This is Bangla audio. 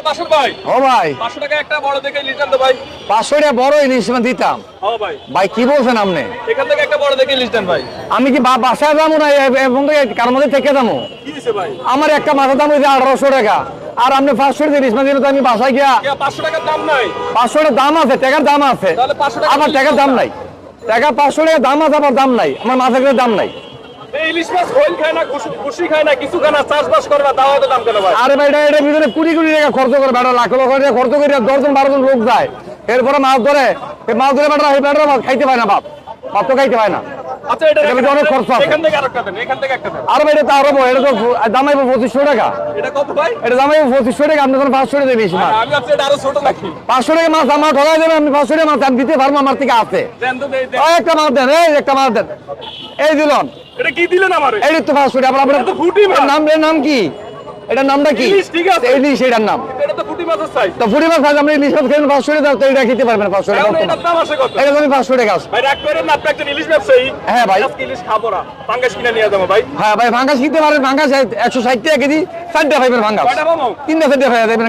বাসুর ভাই, ও ভাই 500 টাকা একটা বড় দেখে ইলিশ দেন তো ভাই। 500 টাকা বড় ইলিশ মাছ দিতাম। ও ভাই, ভাই কি বলছেন আপনি? এখান থেকে একটা বড় দেখে ইলিশ দেন ভাই। আমি কি বাসায় যাবো না এবং কার মধ্যে থেকে যাবো? কি দিছে ভাই? আমার একটা মাছের দাম হয়েছে 1800 টাকা, আর আপনি 500 টাকা ইলিশ মাছ দিলে তো আমি বাসায় গিয়া 500 টাকার দাম নাই। 500 টাকা দাম আছে, টাকার দাম আছে, তাহলে 500 টাকা আমার টাকার দাম নাই। টাকা 500 টাকা দাম আছে, আমার দাম নাই, আমার মাছের দাম নাই। এই ইলিশ মাছ খোল খায় না, খুশি খায় না, কিছু খায় না, চাষবাস করে না, তাও এত দাম কেন ভাই? আরে ভাই এটার ভিতরে কোটি কোটি টাকা খরচ করে, বেটা লাখ লাখ টাকা খরচ করে 10জন 12জন লোক যায়, এরপরে মাছ ধরে, এই মাছ ধরে বেটা খাইতে পায় না, বাপ তো খাইতে পায় না। আচ্ছা, এটা অনেক খরচ আছে। এখান থেকে আরেকটা দেন, এখান থেকে একটা দেন। আর ভাই এটা তো আরো এটা তো দাম আইবো 2500 টাকা। এটা কত ভাই? এটা দাম আইবো 2500 টাকা, আপনি তখন 500 টাকা দেবেন মাছ। আমি ভাবছি এটা আরো ছোট নাকি। 500 টাকা মাছ আমার ঠকাই দেবেন, আমি 500 টাকা মাছ আমি দিতে পারবো, আমার থেকে আছে। দেন তো, দেন। ওই একটা মাছ দেন, এই একটা মাছ দেন, এই দিলাম। এটা কি দিলেন আমারে? এই তো 500 টাকা। আপনার এটা তো ফুটি মাছ। এর নাম কি? এটার নামটা কি? ইলিশ, ঠিক আছে। ইলিশ, এটার নাম এটা তো ফুটি মাছের সাইজ। তো ফুটি মাছ। আপনি ইলিশ মাছ খেলেন 500 টাকা, তো এটা খেতে পারবেন 500 টাকা। এখন এটার দাম আসে কত? এটা আমি 500 টাকা আছে। ভাই রাগ করেন না, আপনি একজন ইলিশ ব্যবসায়ী। হ্যাঁ ভাই। আজকে ইলিশ খাবো না, পাঙ্গাস কিনে নিয়ে যাবো ভাই। হ্যাঁ ভাই, ভাঙ্গাস কিনতে পারেন। ভাঙ্গাস 160 টাকা কেজি, 4টা পাইবেন ভাঙ্গাস। কয়টা পাবো? 3টা 4টা পাইয়া দেবেন।